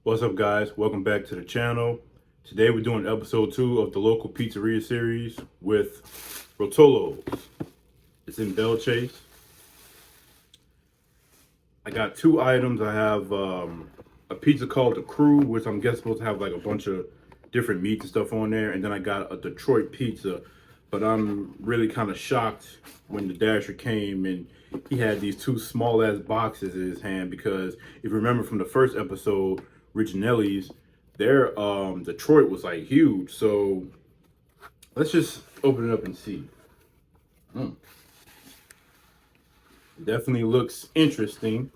What's up, guys? Welcome back to the channel. Today we're doing episode 2 of the local pizzeria series with Rotolo. It's in Bell Chase. I got two items. I have a pizza called the Crew, which I'm guessing supposed to have like a bunch of different meats and stuff on there. And then I got a Detroit pizza. But I'm really kind of shocked when the Dasher came and he had these two small ass boxes in his hand, because if you remember from the first episode, Riginelli's, their Detroit was like huge. So let's just open it up and see. Mm. Definitely looks interesting.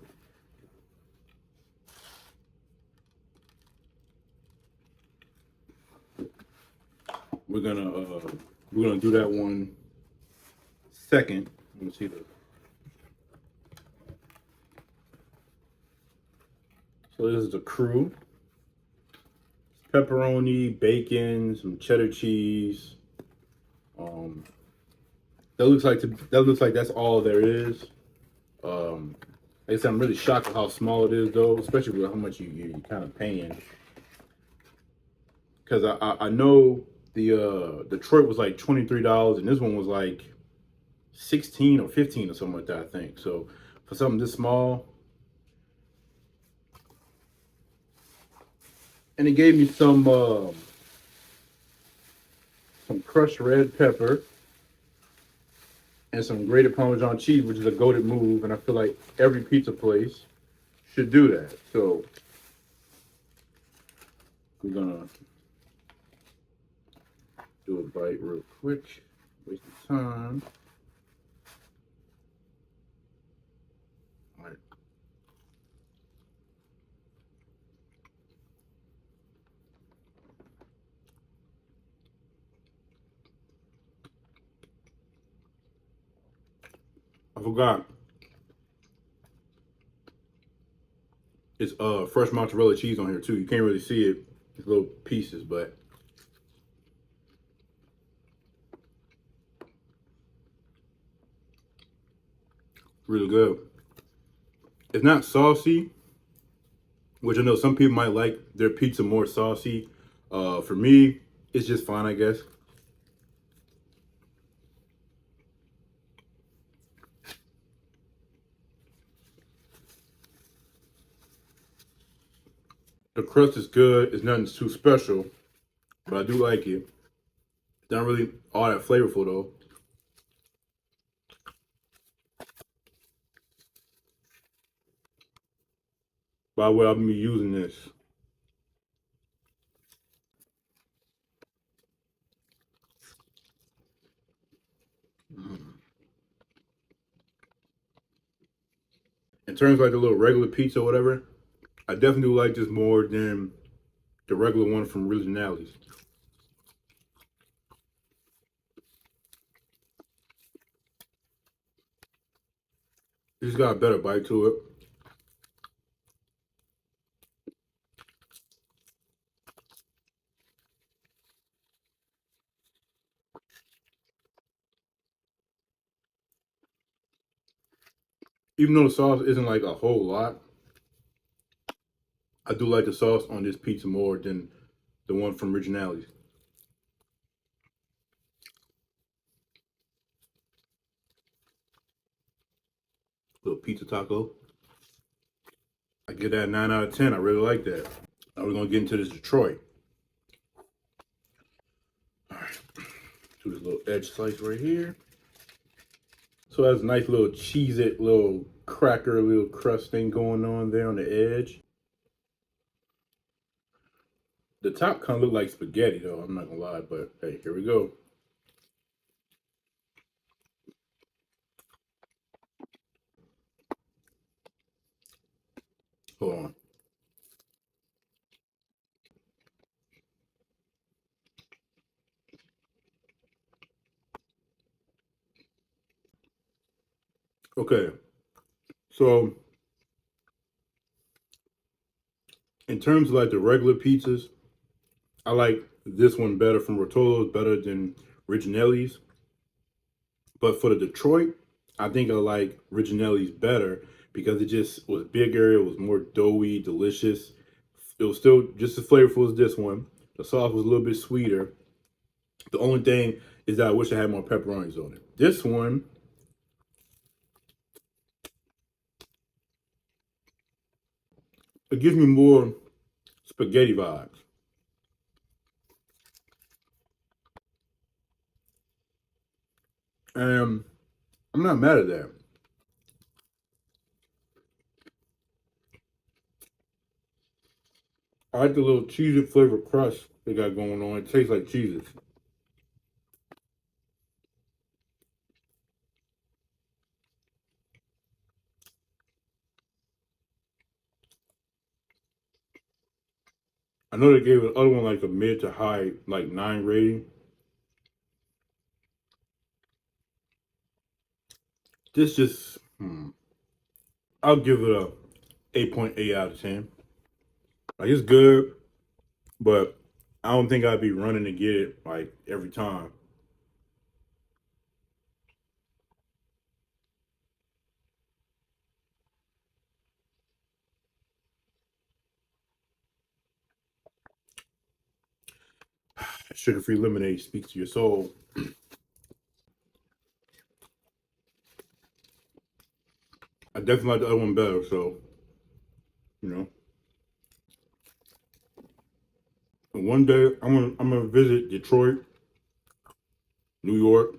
We're gonna uh, we're gonna do that one second. Let me see the. So this is the Crew. Pepperoni, bacon, some cheddar cheese. Um, that looks like that's all there is. I guess I'm really shocked at how small it is, though, especially with how much you kind of paying. Because I know the Detroit was like $23, and this one was like 16 or 15 or something like that, I think. So for something this small, and it gave me some crushed red pepper and some grated Parmesan cheese, which is a goated move, and I feel like every pizza place should do that. So we're gonna do a bite real quick, waste of time. All right. I forgot. It's fresh mozzarella cheese on here too. You can't really see it. It's little pieces, but really good. It's not saucy, which I know some people might like their pizza more saucy. For me, it's just fine, I guess. The crust is good. It's nothing too special, but I do like it. It's not really all that flavorful though. By the way, I'll be using this. In terms of like the little regular pizza or whatever, I definitely like this more than the regular one from Originalities. It's got a better bite to it. Even though the sauce isn't like a whole lot, I do like the sauce on this pizza more than the one from Originalities. Little pizza taco. I give that 9 out of 10. I really like that. Now we're gonna get into this Detroit. All right, do this little edge slice right here. So that's a nice little cheese it, little cracker, little crust thing going on there on the edge. The top kind of look like spaghetti though, I'm not gonna lie, but hey, here we go. Hold on. Okay, so in terms of like the regular pizzas, I like this one better from Rotolo's, better than Riginelli's. But for the Detroit, I think I like Riginelli's better because it just was bigger, it was more doughy, delicious. It was still just as flavorful as this one. The sauce was a little bit sweeter. The only thing is that I wish I had more pepperonis on it. This one, it gives me more spaghetti vibes. And I'm not mad at that. I like the little cheesy flavor crust they got going on. It tastes like cheeses. I know they gave the other one like a mid to high, like 9 rating. This just, I'll give it a 8.8 out of 10. Like it's good, but I don't think I'd be running to get it like every time. Sugar-free lemonade speaks to your soul. I definitely like the other one better. So you know, and one day I'm gonna visit Detroit, New York,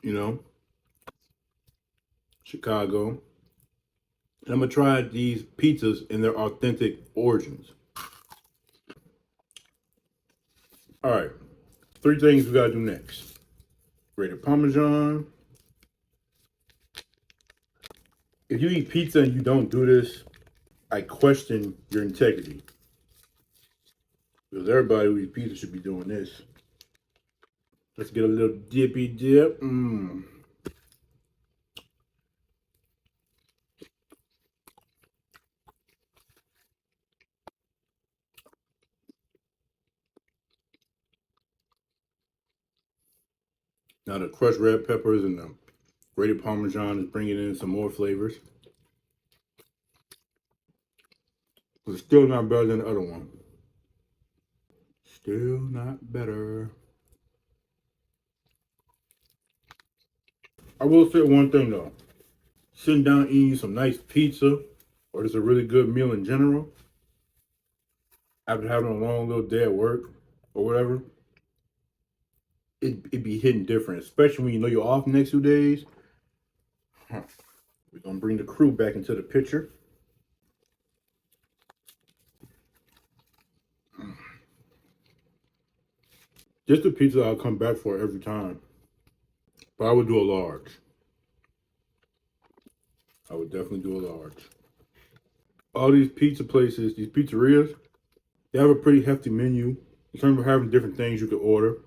you know, Chicago, and I'm gonna try these pizzas in their authentic origins. All right, 3 things we gotta do next: grated Parmesan. If you eat pizza and you don't do this, I question your integrity. Because everybody who eats pizza should be doing this. Let's get a little dippy dip. Now the crushed red peppers and the grated Parmesan is bringing in some more flavors. But it's still not better than the other one. Still not better. I will say one thing though. Sitting down eating some nice pizza or just a really good meal in general, after having a long little day at work or whatever, it'd be hitting different, especially when you know you're off the next 2 days. Huh. We're gonna bring the crew back into the picture. Just the pizza I'll come back for every time. But I would do a large. I would definitely do a large. All these pizza places, these pizzerias, they have a pretty hefty menu in terms of having different things you could order.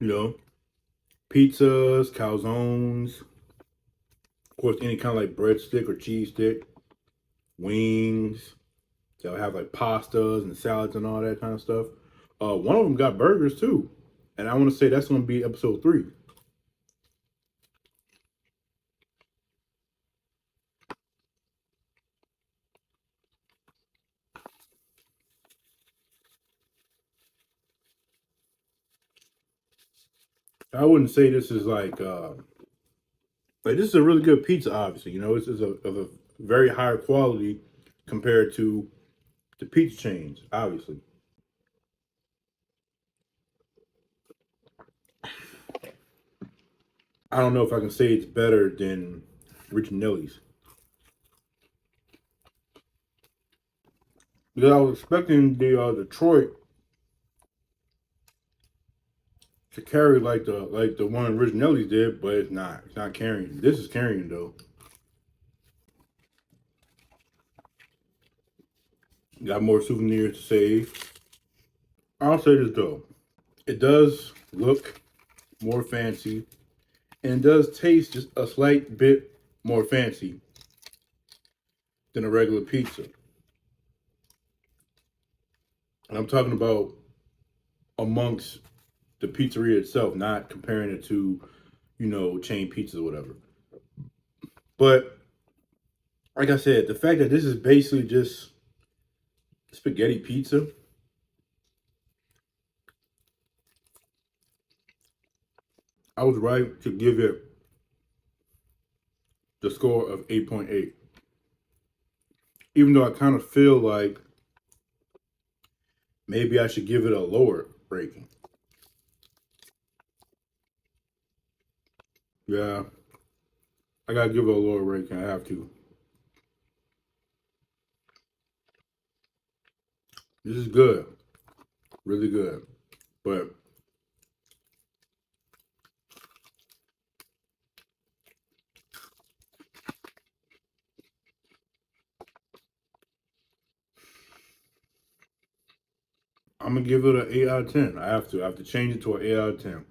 You know, pizzas, calzones, of course, any kind of like breadstick or cheese stick, wings. They'll have like pastas and salads and all that kind of stuff. One of them got burgers too, and I want to say that's going to be episode 3. I wouldn't say this is like this is a really good pizza. Obviously, you know, it's of a very high quality compared to the pizza chains. Obviously, I don't know if I can say it's better than Riccinelli's because I was expecting the Detroit to carry like the one Riccinelli's did, but it's not. It's not carrying. This is carrying though. Got more souvenirs to save. I'll say this though, it does look more fancy, and it does taste just a slight bit more fancy than a regular pizza. And I'm talking about amongst the pizzeria itself, not comparing it to, you know, chain pizzas or whatever. But Like I said, the fact that this is basically just spaghetti pizza, I was right to give it the score of 8.8. Even though I kind of feel like maybe I should give it a lower rating. Yeah, I gotta give it a lower rating. I have to. This is good, really good. But I'm gonna give it an 8 out of 10. I have to. I have to change it to an 8 out of 10.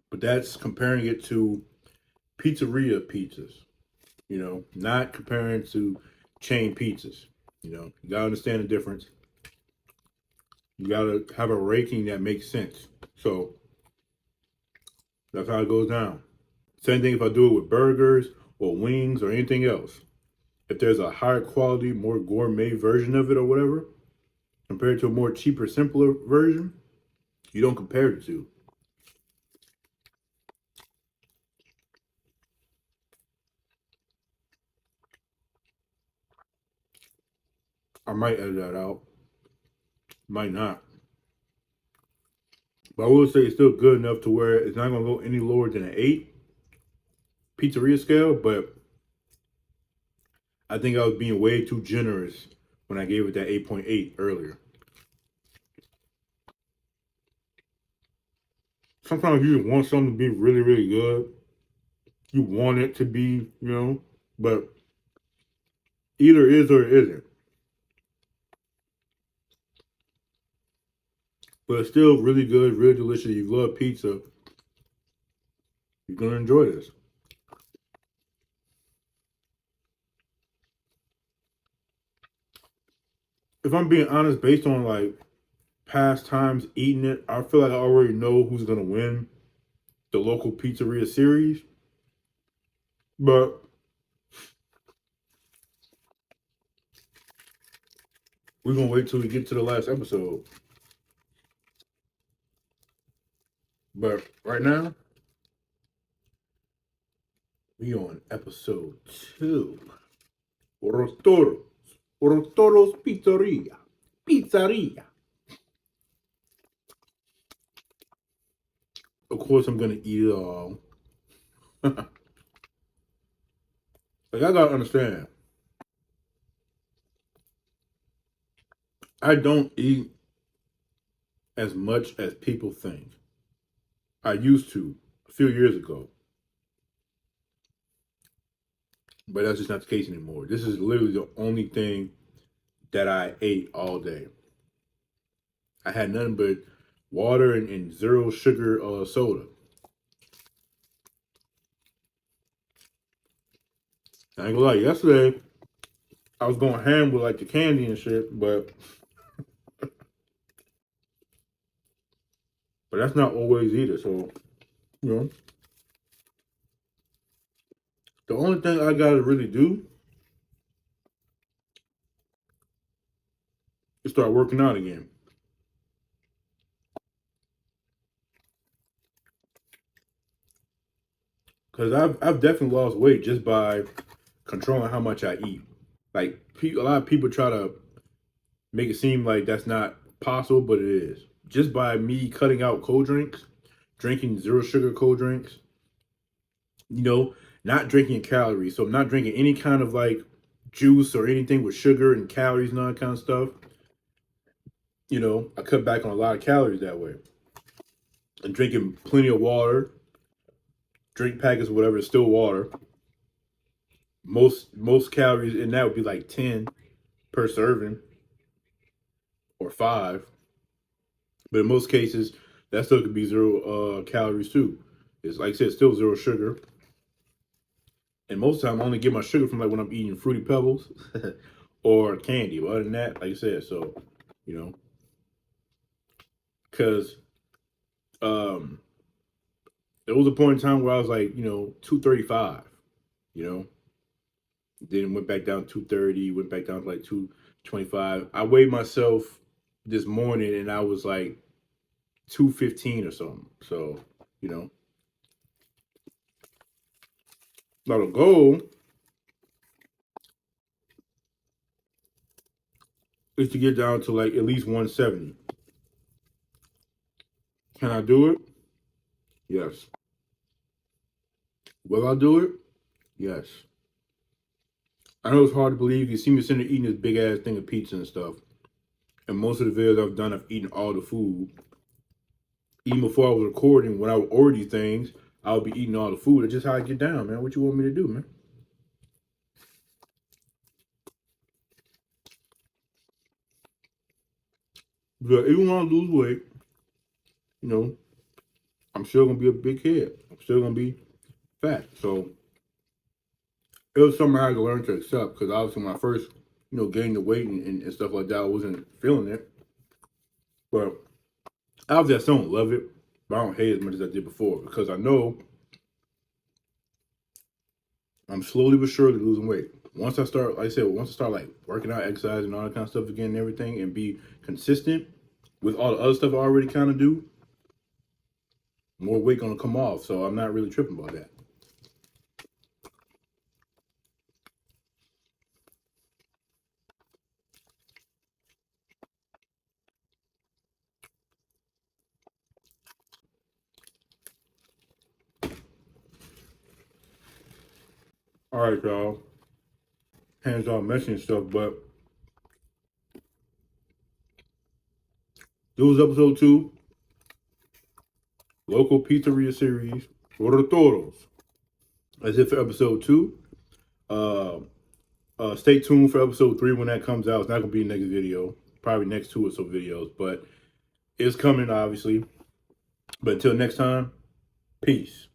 But that's comparing it to pizzeria pizzas. Not comparing to chain pizzas. You gotta understand the difference. You gotta have a ranking that makes sense. So that's how it goes down. Same thing if I do it with burgers or wings or anything else. If there's a higher quality, more gourmet version of it or whatever, compared to a more cheaper, simpler version, you don't compare the two. I might edit that out, might not. But I will say it's still good enough to where it's not gonna go any lower than an 8 pizzeria scale, but I think I was being way too generous when I gave it that 8.8 earlier. Sometimes you just want something to be really, really good. You want it to be, but either is or it isn't. But it's still really good, really delicious. You love pizza, you're gonna enjoy this. If I'm being honest, based on like past times eating it, I feel like I already know who's gonna win the local pizzeria series. But we're gonna wait till we get to the last episode. But right now, we on episode 2. Rotolo. Rotolo's Pizzeria. Pizzeria. Of course, I'm gonna eat it all. Like I gotta understand, I don't eat as much as people think. I used to a few years ago, but that's just not the case anymore. This is literally the only thing that I ate all day. I had nothing but water and zero sugar soda. I ain't gonna lie. Yesterday, I was going ham with like the candy and shit, but that's not always either. So you know, the only thing I gotta really do is start working out again. Cause I've definitely lost weight just by controlling how much I eat. Like a lot of people try to make it seem like that's not possible, but it is. Just by me cutting out cold drinks, drinking zero sugar cold drinks, you know, not drinking calories. So I'm not drinking any kind of like juice or anything with sugar and calories and all that kind of stuff. I cut back on a lot of calories that way. And drinking plenty of water, drink packets, whatever, is still water. Most calories in that would be like 10 per serving or 5. But in most cases, that still could be zero calories too. It's like I said, still zero sugar. And most of the time, I only get my sugar from like when I'm eating Fruity Pebbles or candy. But other than that, like I said, so you know, because um, there was a point in time where I was like, 235. You know, Then went back down 230, went back down to like 225. I weighed myself this morning and I was like 215 or something. So, you know, now the goal is to get down to like at least 170. Can I do it? Yes. Will I do it? Yes. I know it's hard to believe. You see me sitting there eating this big ass thing of pizza and stuff. And most of the videos I've done, I've eaten all the food. Even before I was recording, when I would order these things, I would be eating all the food. That's just how I get down, man. What you want me to do, man? But even when I lose weight, you know, I'm still gonna be a big kid. I'm still gonna be fat. So it was something I had to learn to accept because obviously when I first, gained the weight and stuff like that, I wasn't feeling it. But obviously I still don't love it, but I don't hate it as much as I did before because I know I'm slowly but surely losing weight. Once I start, like I said, once I start like working out, exercise, and all that kind of stuff again and everything, and be consistent with all the other stuff I already kind of do, more weight gonna come off. So I'm not really tripping about that. All right, y'all. Hands on messy and stuff, but this was episode 2, local pizzeria series, Rotolos. That's it for episode 2. Uh, Stay tuned for episode 3 when that comes out. It's not gonna be the next video, probably next 2 or so videos, but it's coming obviously. But until next time, peace.